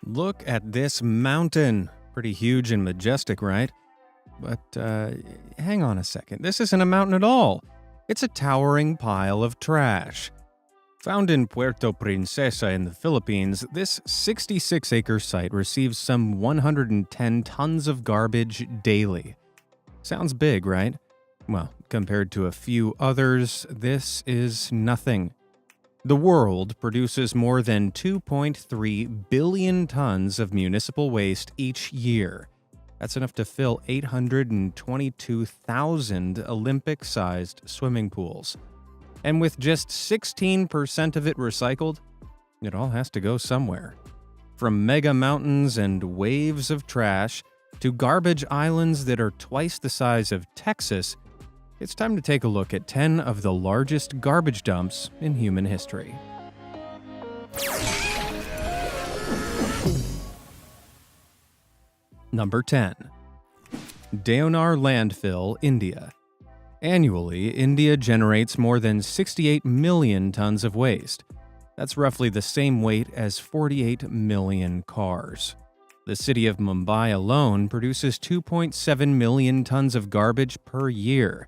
Look at this mountain. Pretty huge and majestic, right? But hang on a second. This isn't a mountain at all. It's a towering pile of trash. Found in Puerto Princesa in the Philippines, this 66-acre site receives some 110 tons of garbage daily. Sounds big, right? Well, compared to a few others, this is nothing. The world produces more than 2.3 billion tons of municipal waste each year. That's enough to fill 822,000 Olympic-sized swimming pools. And with just 16% of it recycled, it all has to go somewhere. From mega mountains and waves of trash to garbage islands that are twice the size of Texas, it's time to take a look at 10 of the largest garbage dumps in human history. Number 10. Deonar Landfill, India. Annually, India generates more than 68 million tons of waste. That's roughly the same weight as 48 million cars. The city of Mumbai alone produces 2.7 million tons of garbage per year.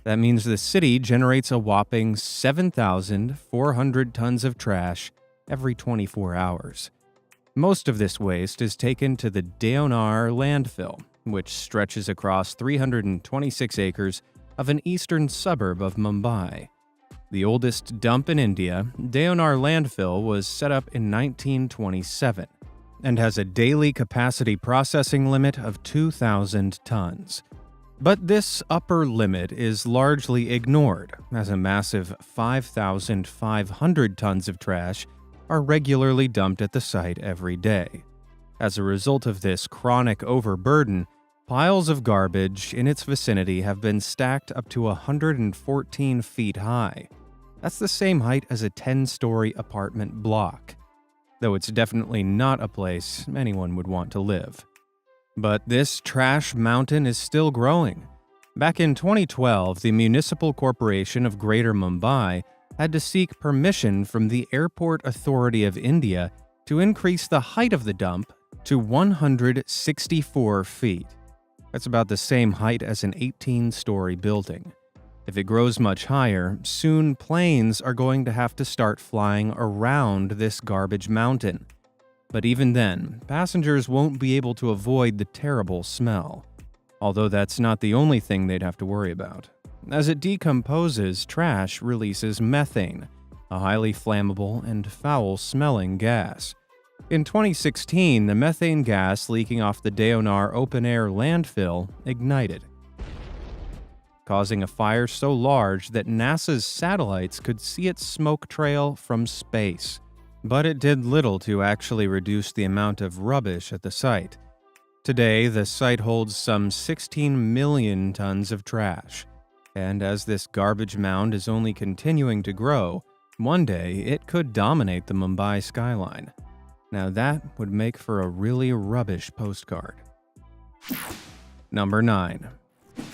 That means the city generates a whopping 7,400 tons of trash every 24 hours. Most of this waste is taken to the Deonar landfill, which stretches across 326 acres of an eastern suburb of Mumbai. The oldest dump in India, Deonar landfill was set up in 1927 and has a daily capacity processing limit of 2,000 tons. But this upper limit is largely ignored, as a massive 5,500 tons of trash are regularly dumped at the site every day. As a result of this chronic overburden, piles of garbage in its vicinity have been stacked up to 114 feet high. That's the same height as a 10-story apartment block, though it's definitely not a place anyone would want to live. But this trash mountain is still growing. Back in 2012, the Municipal Corporation of Greater Mumbai had to seek permission from the Airport Authority of India to increase the height of the dump to 164 feet. That's about the same height as an 18-story building. If it grows much higher, soon planes are going to have to start flying around this garbage mountain. But even then, passengers won't be able to avoid the terrible smell. Although that's not the only thing they'd have to worry about. As it decomposes, trash releases methane, a highly flammable and foul-smelling gas. In 2016, the methane gas leaking off the Deonar open-air landfill ignited, causing a fire so large that NASA's satellites could see its smoke trail from space. But it did little to actually reduce the amount of rubbish at the site. Today, the site holds some 16 million tons of trash. And as this garbage mound is only continuing to grow, one day it could dominate the Mumbai skyline. Now that would make for a really rubbish postcard. Number 9.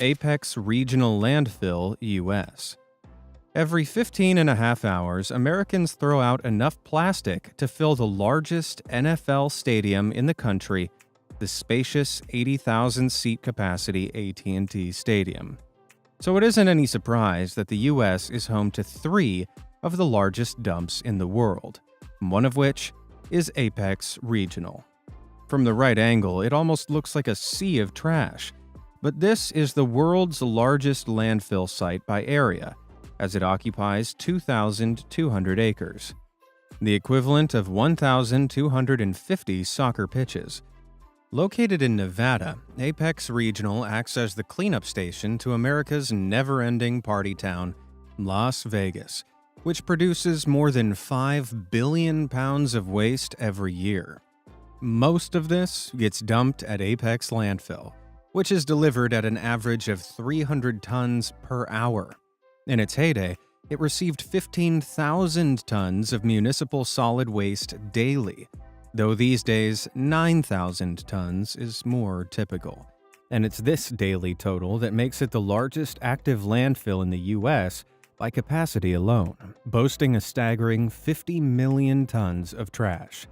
Apex Regional Landfill, U.S. Every 15.5 hours, Americans throw out enough plastic to fill the largest NFL stadium in the country, the spacious 80,000-seat capacity AT&T Stadium. So it isn't any surprise that the U.S. is home to 3 of the largest dumps in the world, one of which is Apex Regional. From the right angle, it almost looks like a sea of trash, but this is the world's largest landfill site by area, as it occupies 2,200 acres, the equivalent of 1,250 soccer pitches. Located in Nevada, Apex Regional acts as the cleanup station to America's never-ending party town, Las Vegas, which produces more than 5 billion pounds of waste every year. Most of this gets dumped at Apex Landfill, which is delivered at an average of 300 tons per hour. In its heyday, it received 15,000 tons of municipal solid waste daily, though these days 9,000 tons is more typical. And it's this daily total that makes it the largest active landfill in the U.S. by capacity alone, boasting a staggering 50 million tons of trash.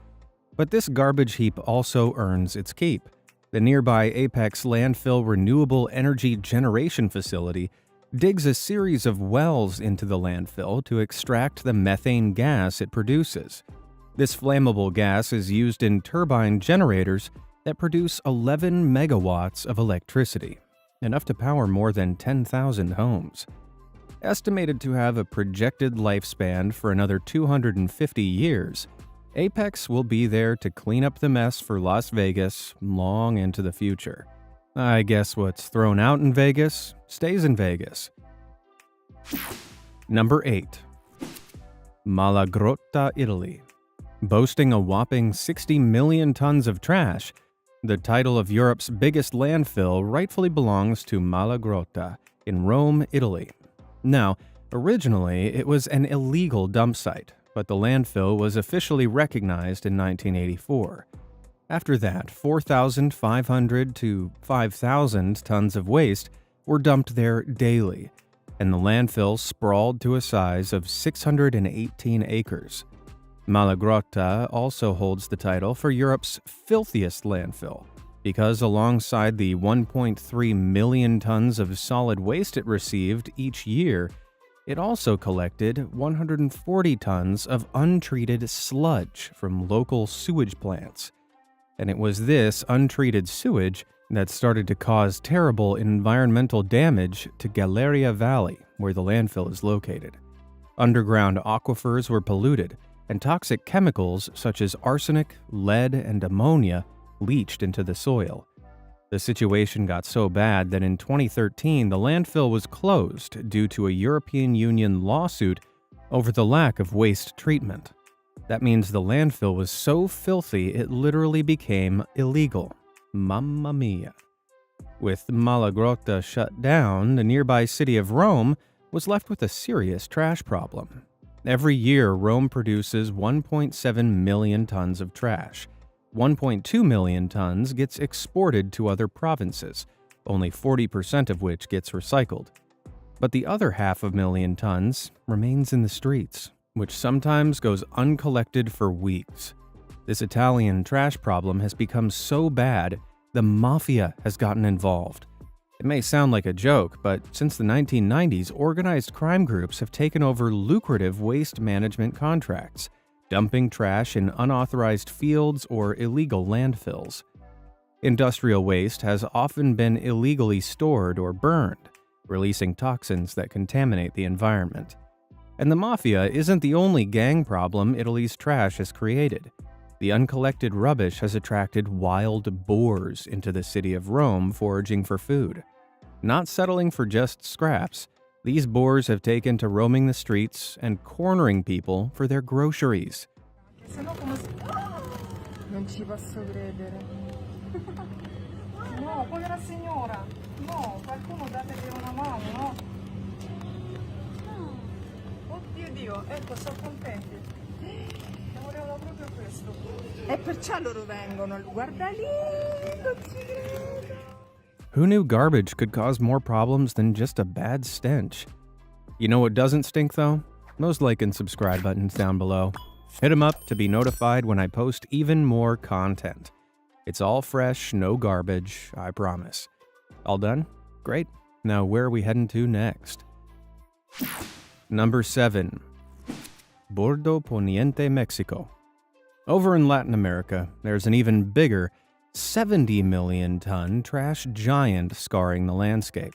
But this garbage heap also earns its keep. The nearby Apex Landfill Renewable Energy Generation Facility digs a series of wells into the landfill to extract the methane gas it produces. This flammable gas is used in turbine generators that produce 11 megawatts of electricity, enough to power more than 10,000 homes. Estimated to have a projected lifespan for another 250 years, Apex will be there to clean up the mess for Las Vegas long into the future. I guess what's thrown out in Vegas stays in Vegas. Number 8. Malagrotta, Italy. Boasting a whopping 60 million tons of trash, the title of Europe's biggest landfill rightfully belongs to Malagrotta in Rome, Italy. Now, originally it was an illegal dump site, but the landfill was officially recognized in 1984. After that, 4,500 to 5,000 tons of waste were dumped there daily, and the landfill sprawled to a size of 618 acres. Malagrotta also holds the title for Europe's filthiest landfill, because alongside the 1.3 million tons of solid waste it received each year, it also collected 140 tons of untreated sludge from local sewage plants. And it was this untreated sewage that started to cause terrible environmental damage to Galleria Valley, where the landfill is located. Underground aquifers were polluted, and toxic chemicals such as arsenic, lead, and ammonia leached into the soil. The situation got so bad that in 2013 the landfill was closed due to a European Union lawsuit over the lack of waste treatment. That means the landfill was so filthy it literally became illegal. Mamma mia. With Malagrotta shut down, the nearby city of Rome was left with a serious trash problem. Every year, Rome produces 1.7 million tons of trash. 1.2 million tons gets exported to other provinces, only 40% of which gets recycled. But the other 500,000 tons remains in the streets, which sometimes goes uncollected for weeks. This Italian trash problem has become so bad, the mafia has gotten involved. It may sound like a joke, but since the 1990s, organized crime groups have taken over lucrative waste management contracts, dumping trash in unauthorized fields or illegal landfills. Industrial waste has often been illegally stored or burned, releasing toxins that contaminate the environment. And the mafia isn't the only gang problem Italy's trash has created. The uncollected rubbish has attracted wild boars into the city of Rome foraging for food. Not settling for just scraps, these boars have taken to roaming the streets and cornering people for their groceries. Non ci posso credere. No, povera signora. No, qualcuno dategli una mano, no? Oddio Dio, ecco, sono contenti. Volevano proprio questo. E perciò loro vengono. Guarda lì, non ci credo. Who knew garbage could cause more problems than just a bad stench? You know what doesn't stink though? Those like and subscribe buttons down below. Hit them up to be notified when I post even more content. It's all fresh, no garbage, I promise. All done? Great. Now where are we heading to next? Number 7. Bordo Poniente, Mexico. Over in Latin America, there's an even bigger 70 million ton trash giant scarring the landscape.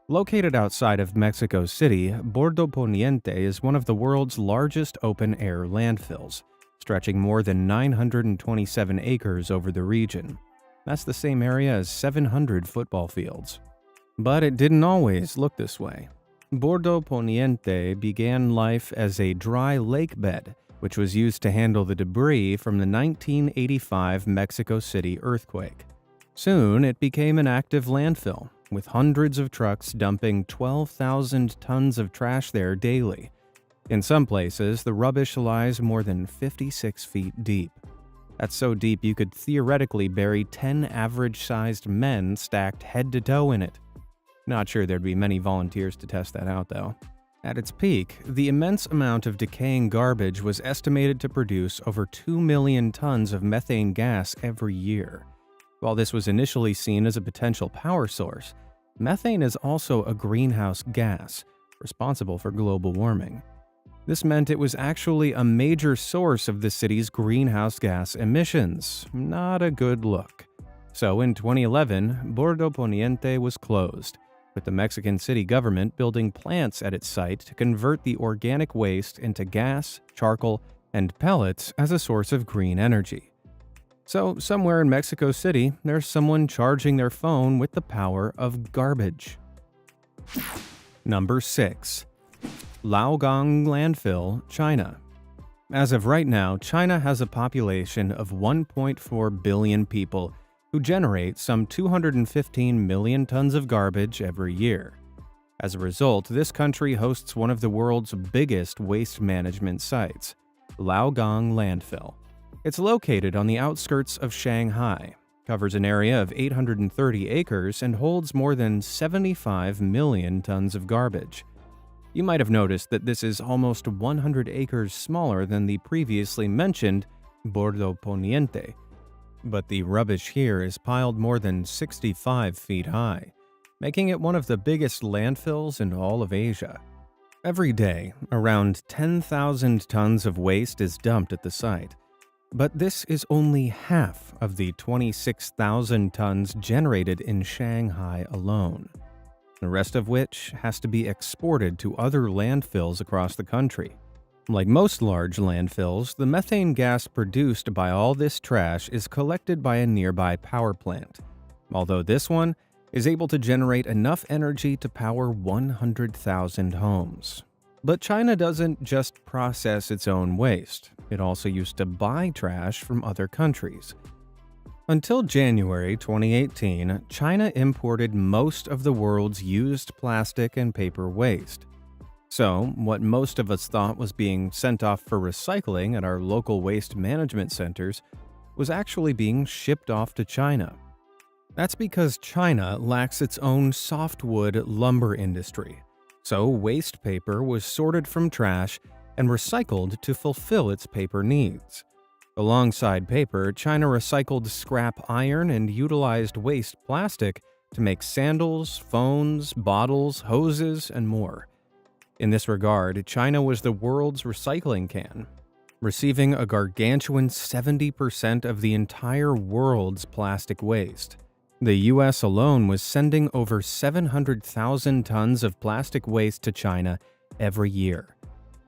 Located outside of Mexico City, Bordo Poniente is one of the world's largest open-air landfills, stretching more than 927 acres over the region. That's the same area as 700 football fields. But it didn't always look this way. Bordo Poniente began life as a dry lake bed, which was used to handle the debris from the 1985 Mexico City earthquake. Soon, it became an active landfill, with hundreds of trucks dumping 12,000 tons of trash there daily. In some places, the rubbish lies more than 56 feet deep. That's so deep you could theoretically bury 10 average-sized men stacked head to toe in it. Not sure there'd be many volunteers to test that out, though. At its peak, the immense amount of decaying garbage was estimated to produce over 2 million tons of methane gas every year. While this was initially seen as a potential power source, methane is also a greenhouse gas, responsible for global warming. This meant it was actually a major source of the city's greenhouse gas emissions. Not a good look. So in 2011, Bordo Poniente was closed, with the Mexican city government building plants at its site to convert the organic waste into gas, charcoal, and pellets as a source of green energy. So, somewhere in Mexico City, there's someone charging their phone with the power of garbage. Number 6. Laogang Landfill, China. As of right now, China has a population of 1.4 billion people who generate some 215 million tons of garbage every year. As a result, this country hosts one of the world's biggest waste management sites, Laogang Landfill. It's located on the outskirts of Shanghai, covers an area of 830 acres, and holds more than 75 million tons of garbage. You might have noticed that this is almost 100 acres smaller than the previously mentioned Bordo Poniente, but the rubbish here is piled more than 65 feet high, making it one of the biggest landfills in all of Asia. Every day, around 10,000 tons of waste is dumped at the site. But this is only half of the 26,000 tons generated in Shanghai alone, the rest of which has to be exported to other landfills across the country. Like most large landfills, the methane gas produced by all this trash is collected by a nearby power plant, although this one is able to generate enough energy to power 100,000 homes. But China doesn't just process its own waste. It also used to buy trash from other countries. Until January 2018, China imported most of the world's used plastic and paper waste. So, what most of us thought was being sent off for recycling at our local waste management centers was actually being shipped off to China. That's because China lacks its own softwood lumber industry. So, waste paper was sorted from trash and recycled to fulfill its paper needs. Alongside paper, China recycled scrap iron and utilized waste plastic to make sandals, phones, bottles, hoses, and more. In this regard, China was the world's recycling can, receiving a gargantuan 70% of the entire world's plastic waste. The US alone was sending over 700,000 tons of plastic waste to China every year.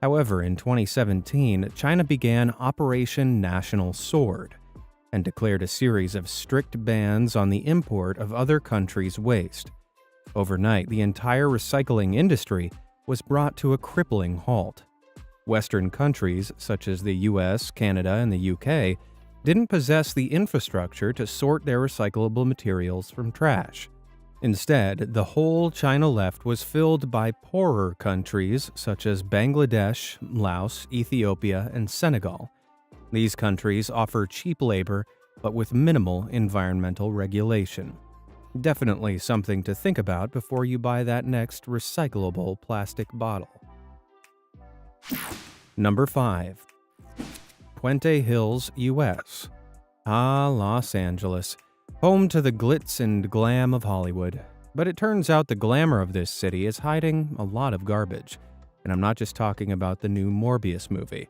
However, in 2017, China began Operation National Sword and declared a series of strict bans on the import of other countries' waste. Overnight, the entire recycling industry was brought to a crippling halt. Western countries, such as the US, Canada, and the UK, didn't possess the infrastructure to sort their recyclable materials from trash. Instead, the hole China left was filled by poorer countries such as Bangladesh, Laos, Ethiopia, and Senegal. These countries offer cheap labor, but with minimal environmental regulation. Definitely something to think about before you buy that next recyclable plastic bottle. Number 5. Puente Hills, US. Los Angeles, home to the glitz and glam of Hollywood. But it turns out the glamour of this city is hiding a lot of garbage. And I'm not just talking about the new Morbius movie.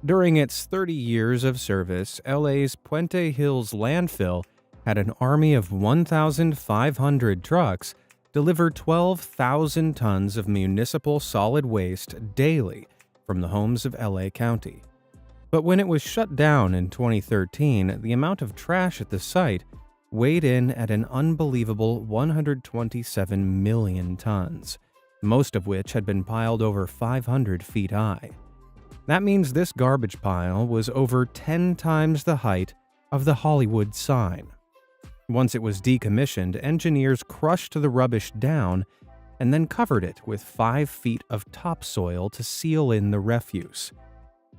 During its 30 years of service, LA's Puente Hills landfill had an army of 1,500 trucks deliver 12,000 tons of municipal solid waste daily from the homes of LA County. But when it was shut down in 2013, the amount of trash at the site weighed in at an unbelievable 127 million tons, most of which had been piled over 500 feet high. That means this garbage pile was over 10 times the height of the Hollywood sign. Once it was decommissioned, engineers crushed the rubbish down and then covered it with 5 feet of topsoil to seal in the refuse.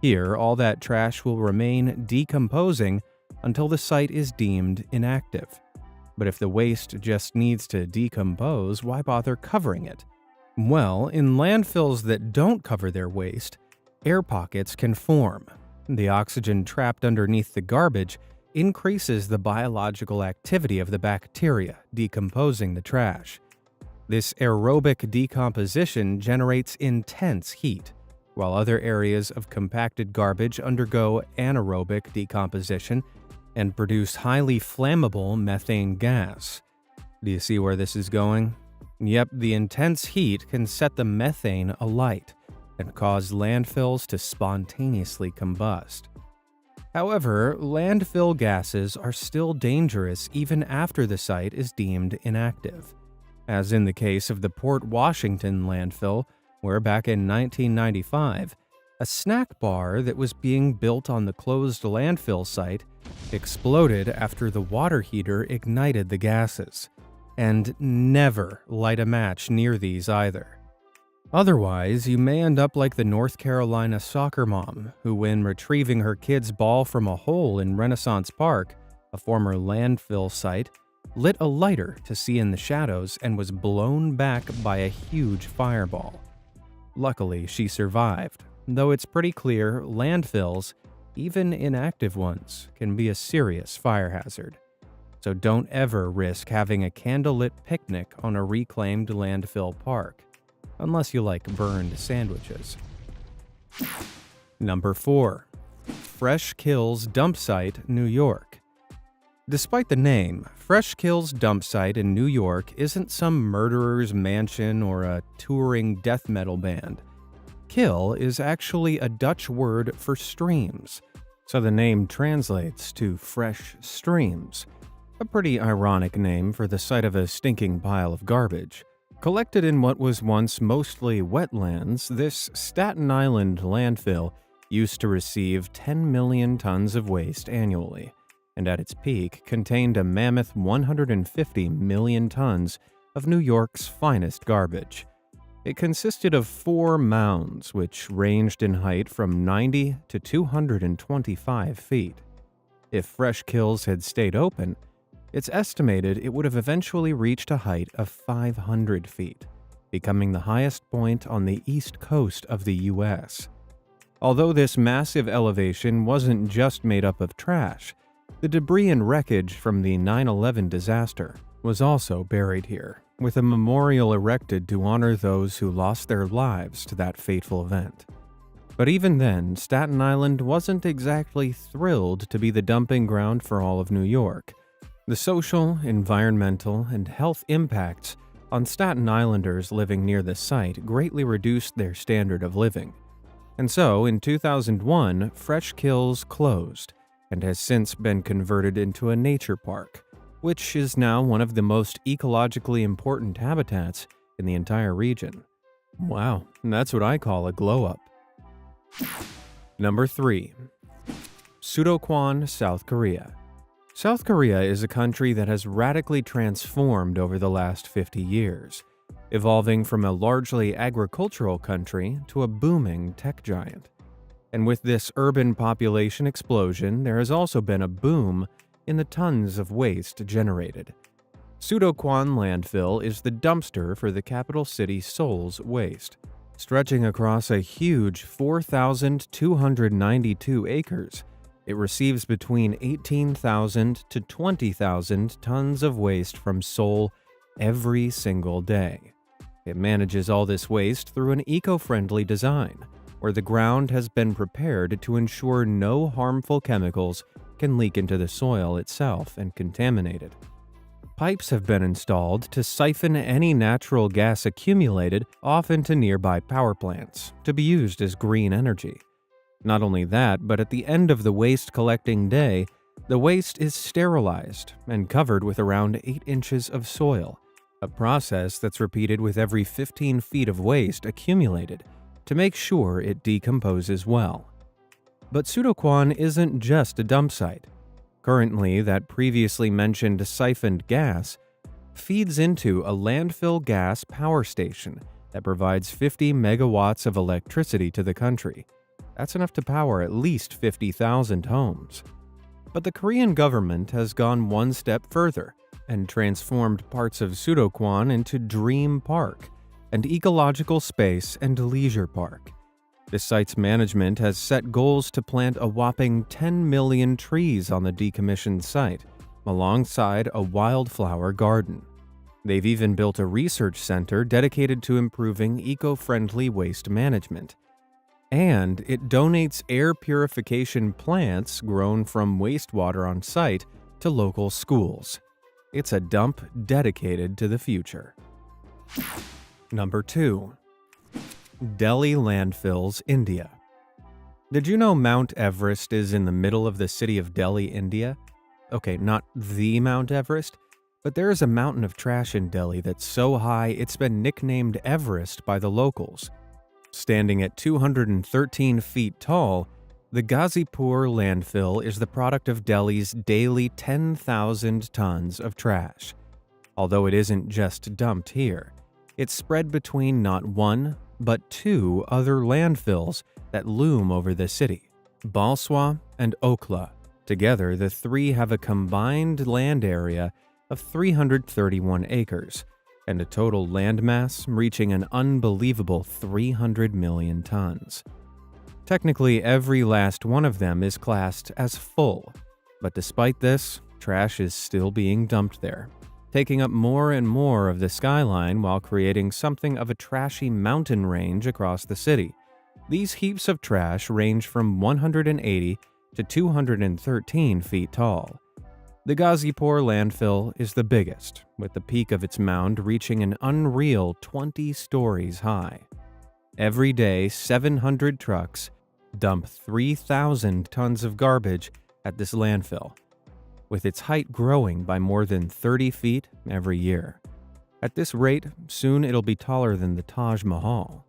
Here, all that trash will remain decomposing until the site is deemed inactive. But if the waste just needs to decompose, why bother covering it? Well, in landfills that don't cover their waste, air pockets can form. The oxygen trapped underneath the garbage increases the biological activity of the bacteria decomposing the trash. This aerobic decomposition generates intense heat, while other areas of compacted garbage undergo anaerobic decomposition and produce highly flammable methane gas. Do you see where this is going? Yep, the intense heat can set the methane alight and cause landfills to spontaneously combust. However, landfill gases are still dangerous even after the site is deemed inactive, as in the case of the Port Washington landfill, where back in 1995, a snack bar that was being built on the closed landfill site exploded after the water heater ignited the gases. And never light a match near these either. Otherwise, you may end up like the North Carolina soccer mom who, when retrieving her kid's ball from a hole in Renaissance Park, a former landfill site, lit a lighter to see in the shadows and was blown back by a huge fireball. Luckily, she survived, though it's pretty clear landfills, even inactive ones, can be a serious fire hazard. So don't ever risk having a candlelit picnic on a reclaimed landfill park, unless you like burned sandwiches. Number 4. Fresh Kills Dump Site, New York. Despite the name, Fresh Kills Dump Site in New York isn't some murderer's mansion or a touring death metal band. Kill is actually a Dutch word for streams, so the name translates to fresh streams. A pretty ironic name for the site of a stinking pile of garbage. Collected in what was once mostly wetlands, this Staten Island landfill used to receive 10 million tons of waste annually, and at its peak contained a mammoth 150 million tons of New York's finest garbage. It consisted of 4 mounds, which ranged in height from 90 to 225 feet. If Fresh Kills had stayed open, it's estimated it would have eventually reached a height of 500 feet, becoming the highest point on the east coast of the U.S. Although this massive elevation wasn't just made up of trash, the debris and wreckage from the 9/11 disaster was also buried here, with a memorial erected to honor those who lost their lives to that fateful event. But even then, Staten Island wasn't exactly thrilled to be the dumping ground for all of New York. The social, environmental, and health impacts on Staten Islanders living near the site greatly reduced their standard of living. And so, in 2001, Fresh Kills closed and has since been converted into a nature park, which is now one of the most ecologically important habitats in the entire region. Wow, that's what I call a glow-up. Number 3. Sudeokwon, South Korea. South Korea is a country that has radically transformed over the last 50 years, evolving from a largely agricultural country to a booming tech giant. And with this urban population explosion, there has also been a boom in the tons of waste generated. Sudeokwon landfill is the dumpster for the capital city Seoul's waste, stretching across a huge 4,292 acres. It receives between 18,000 to 20,000 tons of waste from Seoul every single day. It manages all this waste through an eco-friendly design, where the ground has been prepared to ensure no harmful chemicals can leak into the soil itself and contaminate it. Pipes have been installed to siphon any natural gas accumulated off into nearby power plants to be used as green energy. Not only that, but at the end of the waste collecting day, the waste is sterilized and covered with around 8 inches of soil, a process that's repeated with every 15 feet of waste accumulated to make sure it decomposes well. But Sudeokwon isn't just a dump site. Currently, that previously mentioned siphoned gas feeds into a landfill gas power station that provides 50 megawatts of electricity to the country. That's enough to power at least 50,000 homes. But the Korean government has gone one step further and transformed parts of Sudeokwon into Dream Park, and ecological space and leisure park. The site's management has set goals to plant a whopping 10 million trees on the decommissioned site, alongside a wildflower garden. They've even built a research center dedicated to improving eco-friendly waste management. And it donates air purification plants grown from wastewater on site to local schools. It's a dump dedicated to the future. Number 2. Delhi Landfills, India. Did you know Mount Everest is in the middle of the city of Delhi, India? Okay, not the Mount Everest, but there is a mountain of trash in Delhi that's so high it's been nicknamed Everest by the locals. Standing at 213 feet tall, the Ghazipur landfill is the product of Delhi's daily 10,000 tons of trash. Although it isn't just dumped here, it's spread between not one, but two other landfills that loom over the city, Balswa and Okhla. Together, the three have a combined land area of 331 acres and a total landmass reaching an unbelievable 300 million tons. Technically, every last one of them is classed as full, but despite this, trash is still being dumped there, taking up more and more of the skyline while creating something of a trashy mountain range across the city. These heaps of trash range from 180 to 213 feet tall. The Ghazipur landfill is the biggest, with the peak of its mound reaching an unreal 20 stories high. Every day, 700 trucks dump 3,000 tons of garbage at this landfill, with its height growing by more than 30 feet every year. At this rate, soon it'll be taller than the Taj Mahal.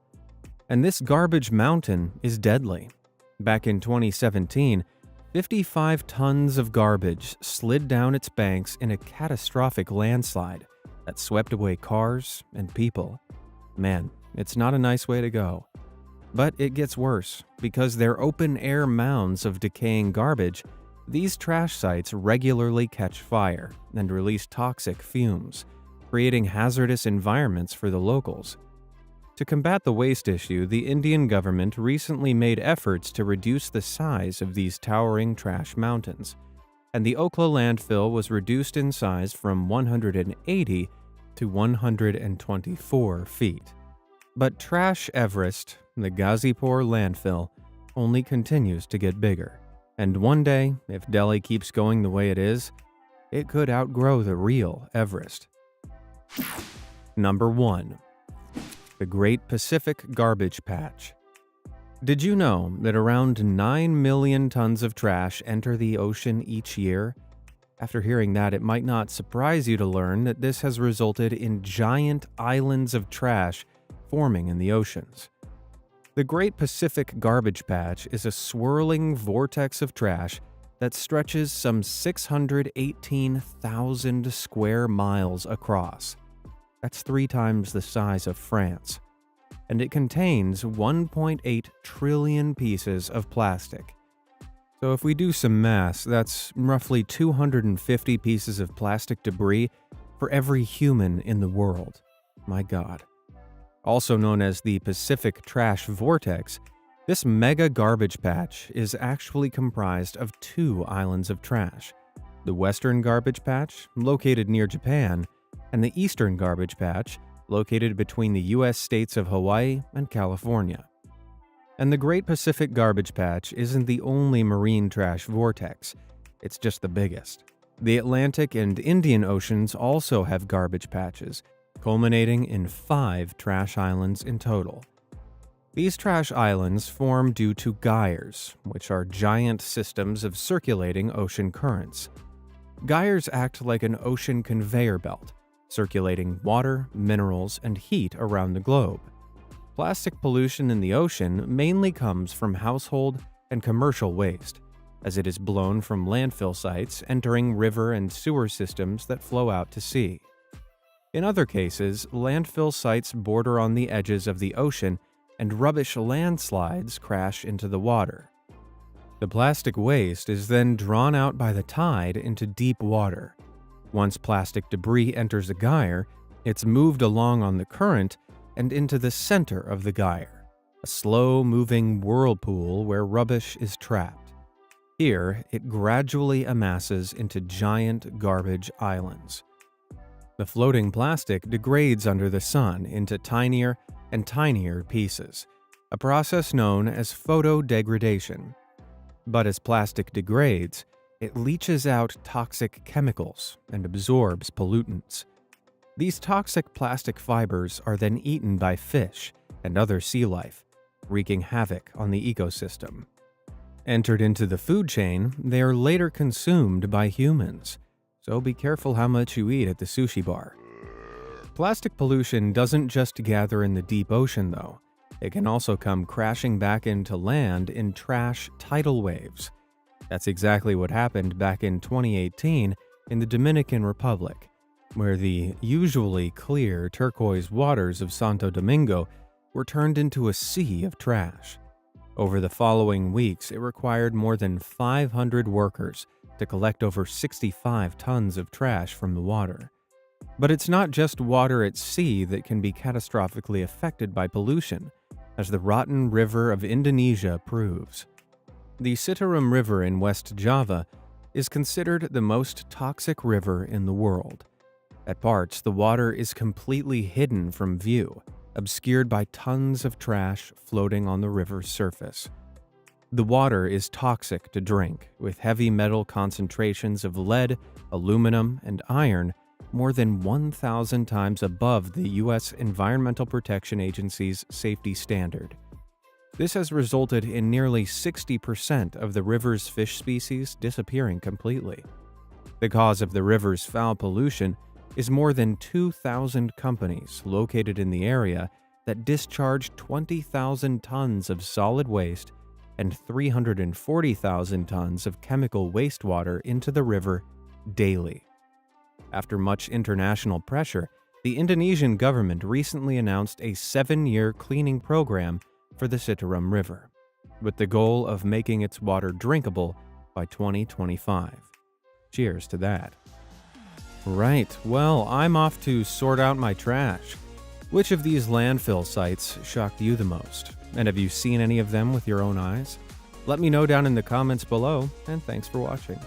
And this garbage mountain is deadly. Back in 2017, 55 tons of garbage slid down its banks in a catastrophic landslide that swept away cars and people. Man, it's not a nice way to go. But it gets worse, because they're open-air mounds of decaying garbage. These trash sites regularly catch fire and release toxic fumes, creating hazardous environments for the locals. To combat the waste issue, the Indian government recently made efforts to reduce the size of these towering trash mountains, and the Okhla landfill was reduced in size from 180 to 124 feet. But Trash Everest, the Ghazipur landfill, only continues to get bigger. And one day, if Delhi keeps going the way it is, it could outgrow the real Everest. Number 1. The Great Pacific Garbage Patch. Did you know that around 9 million tons of trash enter the ocean each year? After hearing that, it might not surprise you to learn that this has resulted in giant islands of trash forming in the oceans. The Great Pacific Garbage Patch is a swirling vortex of trash that stretches some 618,000 square miles across. That's 3 times the size of France. And it contains 1.8 trillion pieces of plastic. So if we do some math, that's roughly 250 pieces of plastic debris for every human in the world. My God. Also known as the Pacific Trash Vortex, this mega garbage patch is actually comprised of 2 islands of trash: the Western Garbage Patch, located near Japan, and the Eastern Garbage Patch, located between the U.S. states of Hawaii and California. And the Great Pacific Garbage Patch isn't the only marine trash vortex, it's just the biggest. The Atlantic and Indian Oceans also have garbage patches, culminating in 5 trash islands in total. These trash islands form due to gyres, which are giant systems of circulating ocean currents. Gyres act like an ocean conveyor belt, circulating water, minerals, and heat around the globe. Plastic pollution in the ocean mainly comes from household and commercial waste, as it is blown from landfill sites entering river and sewer systems that flow out to sea. In other cases, landfill sites border on the edges of the ocean and rubbish landslides crash into the water. The plastic waste is then drawn out by the tide into deep water. Once plastic debris enters a gyre, it's moved along on the current and into the center of the gyre, a slow-moving whirlpool where rubbish is trapped. Here, it gradually amasses into giant garbage islands. The floating plastic degrades under the sun into tinier and tinier pieces, a process known as photodegradation. But as plastic degrades, it leaches out toxic chemicals and absorbs pollutants. These toxic plastic fibers are then eaten by fish and other sea life, wreaking havoc on the ecosystem. Entered into the food chain, they are later consumed by humans, so be careful how much you eat at the sushi bar. Plastic pollution doesn't just gather in the deep ocean, though. It can also come crashing back into land in trash tidal waves. That's exactly what happened back in 2018 in the Dominican Republic, where the usually clear turquoise waters of Santo Domingo were turned into a sea of trash. Over the following weeks, it required more than 500 workers to collect over 65 tons of trash from the water. But it's not just water at sea that can be catastrophically affected by pollution, as the rotten river of Indonesia proves. The Citarum River in West Java is considered the most toxic river in the world. At parts, the water is completely hidden from view, obscured by tons of trash floating on the river's surface. The water is toxic to drink, with heavy metal concentrations of lead, aluminum, and iron more than 1,000 times above the U.S. Environmental Protection Agency's safety standard. This has resulted in nearly 60% of the river's fish species disappearing completely. The cause of the river's foul pollution is more than 2,000 companies located in the area that discharge 20,000 tons of solid waste and 340,000 tons of chemical wastewater into the river daily. After much international pressure, the Indonesian government recently announced a 7-year cleaning program for the Citarum River, with the goal of making its water drinkable by 2025. Cheers to that. Right, well, I'm off to sort out my trash. Which of these landfill sites shocked you the most? And have you seen any of them with your own eyes? Let me know down in the comments below, and thanks for watching.